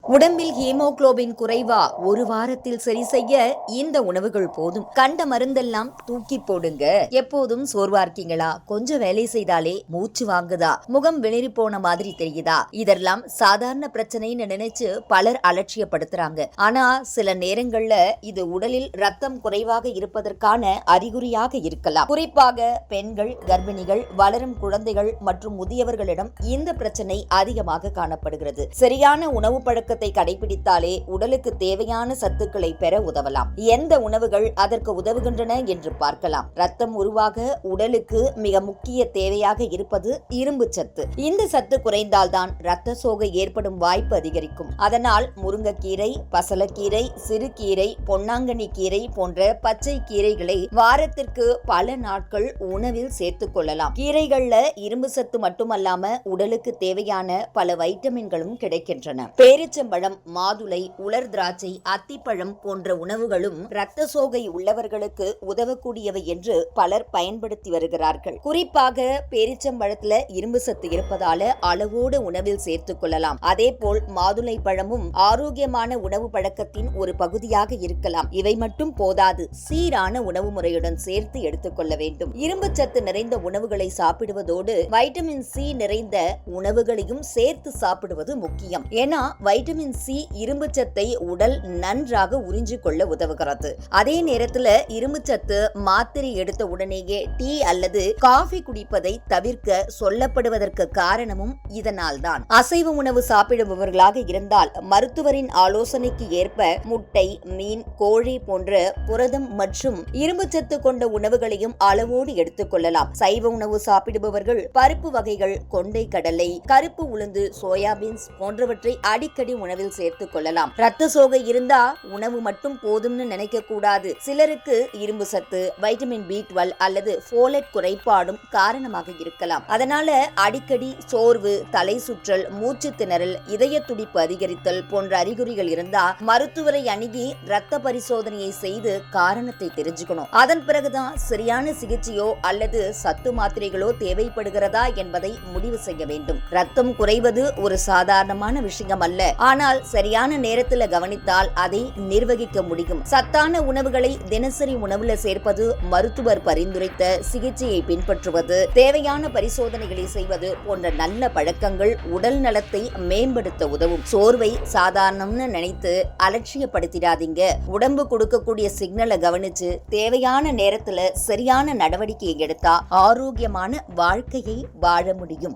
உடம்பில் ஹீமோகுளோபின் குறைவா ஒரு வாரத்தில் சரி செய்ய இந்த உணவுகள் போதும். கண்ட மருந்தெல்லாம் தூக்கி போடுங்க. எப்போதும் சோர்வா இருக்கீங்களா? கொஞ்சம் வேலை செய்தாலே மூச்சு வாங்குதா? முகம் வெளிரி போன மாதிரி தெரியுதா? இதெல்லாம் சாதாரண பிரச்சனைன்னு நினைச்சு பலர் அலட்சியப்படுத்துறாங்க. ஆனா சில நேரங்கள்ல இது உடலில் ரத்தம் குறைவாக இருப்பதற்கான அறிகுறியாக இருக்கலாம். குறிப்பாக பெண்கள், கர்ப்பிணிகள், வளரும் குழந்தைகள் மற்றும் முதியவர்களிடம் இந்த பிரச்சனை அதிகமாக காணப்படுகிறது. சரியான உணவு பழக்க கடைபிடித்தாலே உடலுக்கு தேவையான சத்துக்களை பெற உதவலாம். எந்த உணவுகள் அதற்கு உதவுகின்றன என்று பார்க்கலாம். ரத்தம் உருவாக உடலுக்கு மிக முக்கிய தேவையாக இருப்பது இரும்பு சத்து. இந்த சத்து குறைந்தால்தான் ரத்த சோகை ஏற்படும் வாய்ப்பு அதிகரிக்கும். அதனால் முருங்கைக்கீரை, பசலக்கீரை, சிறுகீரை, பொன்னாங்கண்ணி கீரை போன்ற பச்சை கீரைகளை வாரத்திற்கு பல நாட்கள் உணவில் சேர்த்துக் கொள்ளலாம். கீரைகள்ல இரும்பு சத்து மட்டுமல்லாம உடலுக்கு தேவையான பல வைட்டமின்களும் கிடைக்கின்றன. பேரிச்சம்பழம், மாதுளை, உலர் திராட்சை, அத்திப்பழம் போன்ற உணவுகளும் இரத்த சோகை உள்ளவர்களுக்கு உதவக்கூடியவை என்று பலர் பயன்படுத்தி வருகிறார்கள். குறிப்பாக பேரிச்சம்பழத்துல இரும்பு சத்து இருப்பதால அளவோடு உணவில் சேர்த்துக் கொள்ளலாம். அதேபோல் மாதுளை பழமும் ஆரோக்கியமான உணவு பழக்கத்தின் ஒரு பகுதியாக இருக்கலாம். இவை மட்டும் போதாது, சீரான உணவு முறையுடன் சேர்த்து எடுத்துக்கொள்ள வேண்டும். இரும்பு சத்து நிறைந்த உணவுகளை சாப்பிடுவதோடு வைட்டமின் சி நிறைந்த உணவுகளையும் சேர்த்து சாப்பிடுவது முக்கியம். ஏன்னா வைட்டமின் சி இரும்பு சத்தை உடல் நன்றாக உறிஞ்சிக் கொள்ள உதவுகிறது. அதே நேரத்துல இரும்பு சத்து மாத்திரை எடுத்த உடனேயே டீ அல்லது காஃபி குடிப்பதை தவிர்க்க சொல்லப்படுவதற்கு காரணமும் இதனால் தான். அசைவ உணவு சாப்பிடுபவர்களாக இருந்தால் மருத்துவரின் ஆலோசனைக்கு ஏற்ப முட்டை, மீன், கோழி போன்ற புரதம் மற்றும் இரும்பு சத்து கொண்ட உணவுகளையும் அளவோடு எடுத்துக் கொள்ளலாம். சைவ உணவு சாப்பிடுபவர்கள் பருப்பு வகைகள், கொண்டை கடலை, கருப்பு உளுந்து, சோயாபீன்ஸ் போன்றவற்றை அடிக்கடி உணவில் சேர்த்துக் கொள்ளலாம். ரத்த சோகை இருந்தா உணவு மட்டும் போதும்னு நினைக்க கூடாது. சிலருக்கு இரும்பு சத்து, வைட்டமின் B12 அல்லது ஃபோலேட் குறைபாடும் காரணமாக இருக்கலாம். அதனால அடிக்கடி சோர்வு, தலை சுற்றல், மூச்சு திணறல், இதய துடிப்பு அதிகரித்தல் போன்ற அறிகுறிகள் இருந்தா மருத்துவரை அணுகி ரத்த பரிசோதனையை செய்து காரணத்தை தெரிஞ்சுக்கணும். அதன் பிறகுதான் சரியான சிகிச்சையோ அல்லது சத்து மாத்திரைகளோ தேவைப்படுகிறதா என்பதை முடிவு செய்ய வேண்டும். ரத்தம் குறைவது ஒரு சாதாரணமான விஷயம் அல்ல. ஆனால் சரியான நேரத்துல கவனித்தால் அதை நிர்வகிக்க முடியும். சத்தான உணவுகளை தினசரி உணவுல சேர்ப்பது, மருத்துவர் பரிந்துரைத்த சிகிச்சையை பின்பற்றுவது, தேவையான பரிசோதனைகளை செய்வது போன்ற நல்ல பழக்கங்கள் உடல் நலத்தை மேம்படுத்த உதவும். சோர்வை சாதாரணம்னு நினைத்து அலட்சியப்படுத்திடாதீங்க. உடம்பு கொடுக்கக்கூடிய சிக்னலை கவனிச்சு தேவையான நேரத்துல சரியான நடவடிக்கையை எடுத்தா ஆரோக்கியமான வாழ்க்கையை வாழ முடியும்.